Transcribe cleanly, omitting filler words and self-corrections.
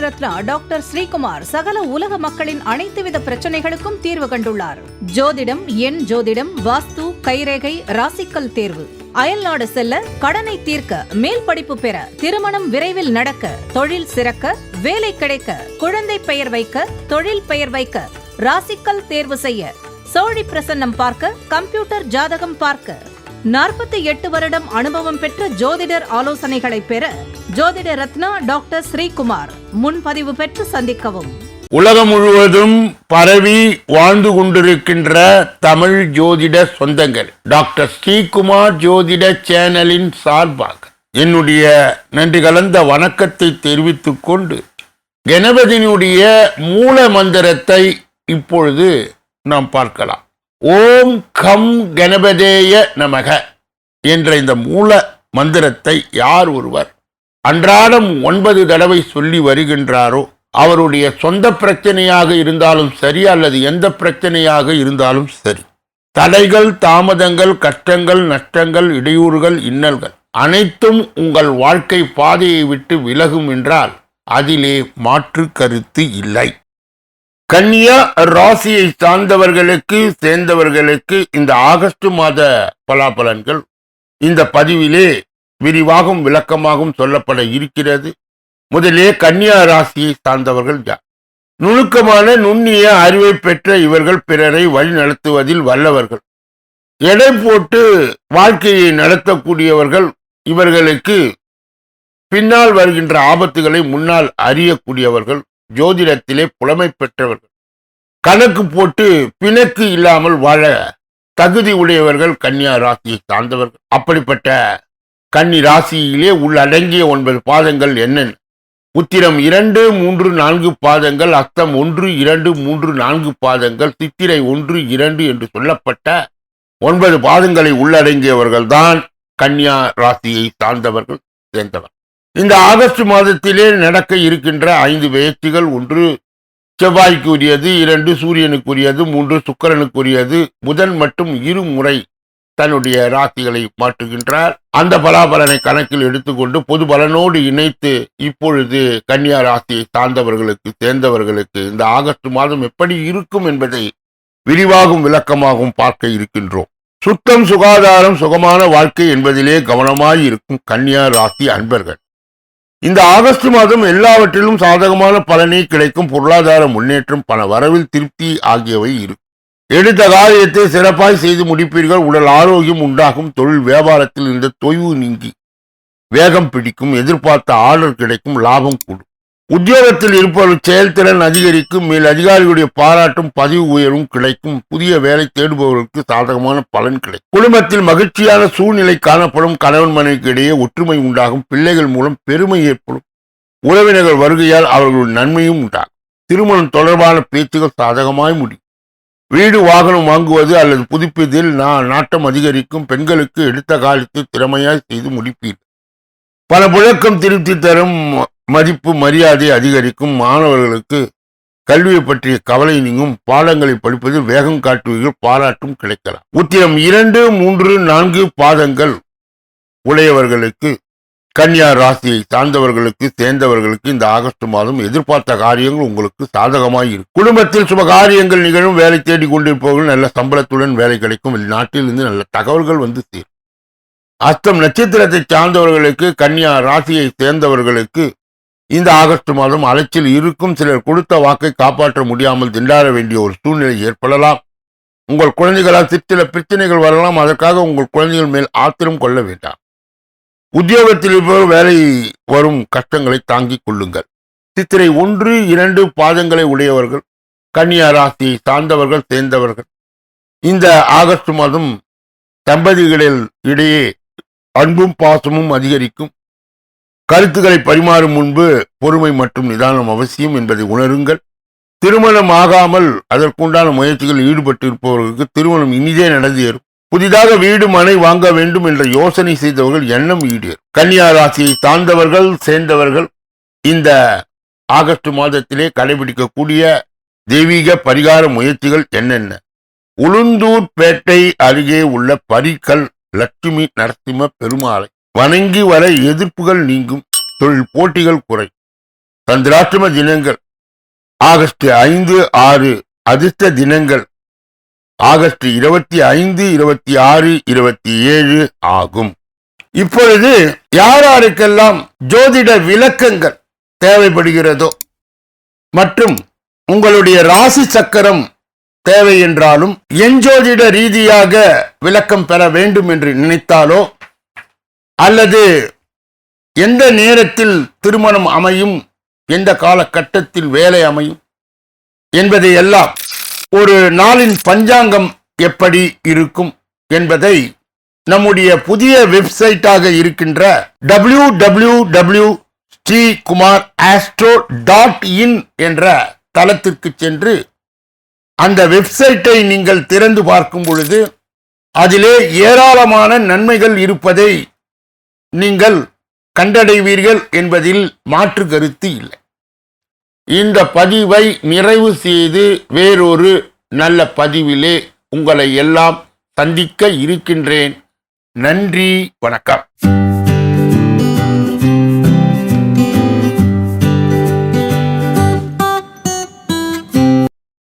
Ratna doctor Sreekumar சகல உலக மக்களின் அனைத்து வித பிரச்சனைகளுக்கும் தீர்வு கண்டுள்ளார். ஜோதிடம், எண் ஜோதிடம், வாஸ்து, கைரேகை, ராசிக்கல் தேர்வு, அயல்நாடு செல்ல, கடனை தீர்க்க, மேல் படிப்பு பெற, திருமணம் விரைவில் நடக்க, தொழில் சிறக்க, வேலை கிடைக்க, குழந்தை பெயர் வைக்க, தொழில் பெயர் வைக்க, ராசிக்கல் தேர்வு செய்ய, சோழி பிரசன்னம் பார்க்க, கம்ப்யூட்டர் ஜாதகம் பார்க்க, 48 வருடம் அனுபவம் பெற்ற ஜோதிடர் ஆலோசனைகளை பெற ஜோதிட ரத்னா டாக்டர் ஸ்ரீகுமார் முன்பதிவு பெற்று சந்திக்கவும். உலகம் முழுவதும் பரவி வாழ்ந்து கொண்டிருக்கின்ற தமிழ் ஜோதிட சொந்தங்கள், டாக்டர் ஸ்ரீகுமார் ஜோதிட சேனலின் சார்பாக என்னுடைய நன்றி கலந்த வணக்கத்தை தெரிவித்துக் கொண்டு கணபதியினுடைய மூல மந்திரத்தை இப்பொழுது நாம் பார்க்கலாம். ஓம் கம் கணபதேய நமக என்ற இந்த மூல மந்திரத்தை யார் ஒருவர் அன்றாடம் 9 தடவை சொல்லி வருகின்றாரோ அவருடைய சொந்த பிரச்சனையாக இருந்தாலும் சரி அல்லது எந்த பிரச்சனையாக இருந்தாலும் சரி, தடைகள், தாமதங்கள், கஷ்டங்கள், நஷ்டங்கள், இடையூறுகள், இன்னல்கள் அனைத்தும் உங்கள் வாழ்க்கை பாதையை விட்டு விலகும் என்றால் அதிலே மாற்று கருத்து இல்லை. கன்னியா ராசியை சார்ந்தவர்களுக்கு சேர்ந்தவர்களுக்கு இந்த ஆகஸ்ட் மாத பலாபலன்கள் இந்த பதிவிலே விரிவாகவும் விளக்கமாகவும் சொல்லப்பட இருக்கிறது. முதலே கன்னியா ராசியை சார்ந்தவர்கள் யார்? நுணுக்கமான நுண்ணிய அறிவை பெற்ற இவர்கள் பிறரை வழி நடத்துவதில் வல்லவர்கள். எடை போட்டு வாழ்க்கையை நடத்தக்கூடியவர்கள். இவர்களுக்கு பின்னால் வருகின்ற ஆபத்துகளை முன்னால் அறியக்கூடியவர்கள். ஜோதிடத்திலே புலமை பெற்றவர்கள். கணக்கு போட்டு பிணக்கு இல்லாமல் வாழ தகுதி உடையவர்கள் கன்னியா ராசியை சார்ந்தவர்கள். அப்படிப்பட்ட கன்னி ராசியிலே உள்ளடங்கிய 9 பாதங்கள் என்னென்ன? உத்திரம் 2, 3, 4 பாதங்கள், அஸ்தம் 1, 2, 3, 4 பாதங்கள், சித்திரை 1, 2 என்று சொல்லப்பட்ட 9 பாதங்களை உள்ளடங்கியவர்கள் தான் கன்னியா ராசியை சார்ந்தவர்கள் சேர்ந்தவர். இந்த ஆகஸ்ட் மாதத்திலே நடக்க இருக்கின்ற 5 பெயர்ச்சிகள், 1 செவ்வாய்க்கு உரியது, 2 சூரியனுக்கு உரியது, 3 சுக்கிரனுக்கு உரியது. புதன் மட்டும் 2 முறை தன்னுடைய ராசிகளை மாற்றுகின்றார். அந்த பலாபலனை கணக்கில் எடுத்துக்கொண்டு பொது பலனோடு இணைத்து இப்பொழுது கன்னியா ராசியை சார்ந்தவர்களுக்கு சேர்ந்தவர்களுக்கு இந்த ஆகஸ்ட் மாதம் எப்படி இருக்கும் என்பதை விரிவாகவும் விளக்கமாகவும் பார்க்க இருக்கின்றோம். சுத்தம், சுகாதாரம், சுகமான வாழ்க்கை என்பதிலே கவனமாய் இருக்கும் கன்னியா ராசி அன்பர்கள், இந்த ஆகஸ்ட் மாதம் எல்லாவற்றிலும் சாதகமான பலனே கிடைக்கும். பொருளாதார முன்னேற்றம், பண வரவில் திருப்தி ஆகியவை இருக்கும். எடுத்த காரியத்தை சிறப்பாய் செய்து முடிப்பீர்கள். உடல் ஆரோக்கியம் உண்டாகும். தொழில் வியாபாரத்தில் இந்த தொய்வு நீங்கி வேகம் பிடிக்கும். எதிர்பார்த்த ஆர்டர் கிடைக்கும். லாபம் கூடும். உத்தியோகத்தில் இருப்பவர்கள் செயல்திறன் அதிகரிக்கும். மேல் அதிகாரிகளுடைய பாராட்டும் பதவி உயர்வும் கிடைக்கும். புதிய வேலை தேடுபவர்களுக்கு சாதகமான பலன் கிடைக்கும். குடும்பத்தில் மகிழ்ச்சியான சூழ்நிலை காணப்படும். கணவன் மனைவிக்கு இடையே ஒற்றுமை உண்டாகும். பிள்ளைகள் மூலம் பெருமை ஏற்படும். உறவினர்கள் வருகையால் அவர்களுடைய நன்மையும் உண்டாகும். திருமணம் தொடர்பான பேச்சுகள் சாதகமாய் முடியும். வீடு வாகனம் வாங்குவது அல்லது புதுப்பிதில் நாட்டம் அதிகரிக்கும். பெண்களுக்கு எடுத்த காலத்தை திறமையாய் செய்து முடிப்பீர்கள். பல புழக்கம் திருப்தி தரும். மதிப்பு மரியாதை அதிகரிக்கும். மாணவர்களுக்கு கல்வியை பற்றிய கவலை நீங்கும். பாடங்களை படிப்பதில் வேகம் காட்டுவீர்கள். பாராட்டும் கிடைக்கலாம். உத்திரம் 2, 3, 4 பாதங்கள் உடையவர்களுக்கு கன்னியா ராசியை சார்ந்தவர்களுக்கு சேர்ந்தவர்களுக்கு இந்த ஆகஸ்ட் மாதம் எதிர்பார்த்த காரியங்கள் உங்களுக்கு சாதகமாய் இருக்கும். குடும்பத்தில் சுப காரியங்கள் நிகழும். வேலை தேடி கொண்டிருப்பவர்கள் நல்ல சம்பளத்துடன் வேலை கிடைக்கும். வெளிநாட்டிலிருந்து நல்ல தகவல்கள் வந்து சேரும். அஸ்தம் நட்சத்திரத்தை சார்ந்தவர்களுக்கு கன்னியா ராசியை சேர்ந்தவர்களுக்கு இந்த ஆகஸ்ட் மாதம் அலைச்சல் இருக்கும். சிலர் கொடுத்த வாக்கை காப்பாற்ற முடியாமல் திண்டாட வேண்டிய ஒரு சூழ்நிலை ஏற்படலாம். உங்கள் குழந்தைகளால் சில பிரச்சனைகள் வரலாம். அதற்காக உங்கள் குழந்தைகள் மேல் ஆத்திரம் கொள்ள வேண்டாம். உத்தியோகத்தில் இருப்பவர் வேலை வரும் கஷ்டங்களை தாங்கிக் கொள்ளுங்கள். சித்திரை 1, 2 பாதங்களை உடையவர்கள் கன்னியா ராசியை சார்ந்தவர்கள் சேர்ந்தவர்கள் இந்த ஆகஸ்ட் மாதம் தம்பதிகளில் இடையே அன்பும் பாசமும் அதிகரிக்கும். கருத்துக்களை பரிமாறும் முன்பு பொறுமை மற்றும் நிதானம் அவசியம் என்பதை உணருங்கள். திருமணம் ஆகாமல் அதற்குண்டான முயற்சிகளில் ஈடுபட்டு இருப்பவர்களுக்கு திருமணம் இனிதே நடந்தேறும். புதிதாக வீடு மனை வாங்க வேண்டும் என்ற யோசனை செய்தவர்கள் எண்ணம் ஈடேறும். கன்னியா ராசியை சார்ந்தவர்கள் சேர்ந்தவர்கள் இந்த ஆகஸ்ட் மாதத்திலே கடைபிடிக்கக்கூடிய தெய்வீக பரிகார முயற்சிகள் என்னென்ன? உளுந்தூர் பேட்டை அருகே உள்ள பரிக்கல் லட்சுமி நரசிம்ம பெருமாளை வணங்கி வர எதிர்ப்புகள் நீங்கும். தொழில் போட்டிகள் குறை. சந்திராஷ்டம தினங்கள் ஆகஸ்ட் 5, 6. அதிர்ஷ்ட தினங்கள் ஆகஸ்ட் 25, 26, 27 ஆகும். இப்பொழுது யாருக்கெல்லாம் ஜோதிட விளக்கங்கள் தேவைப்படுகிறதோ மற்றும் உங்களுடைய ராசி சக்கரம் தேவை என்றாலும் எஞ்சோதிட ரீதியாக விளக்கம் பெற வேண்டும் என்று நினைத்தாலோ அல்லது எந்த நேரத்தில் திருமணம் அமையும், எந்த காலகட்டத்தில் வேலை அமையும் என்பதை எல்லாம், ஒரு நாளின் பஞ்சாங்கம் எப்படி இருக்கும் என்பதை நம்முடைய புதிய வெப்சைட்டாக இருக்கின்ற www.sreekumarastro.in என்ற தளத்திற்கு சென்று அந்த வெப்சைட்டை நீங்கள் திறந்து பார்க்கும் பொழுது அதிலே ஏராளமான நன்மைகள் இருப்பதை நீங்கள் கண்டடைவீர்கள் என்பதில் மாற்று கருத்து இல்லை. இந்த பதிவை நிறைவு செய்து வேறொரு நல்ல பதிவிலே உங்களை எல்லாம் சந்திக்க இருக்கின்றேன். நன்றி, வணக்கம்.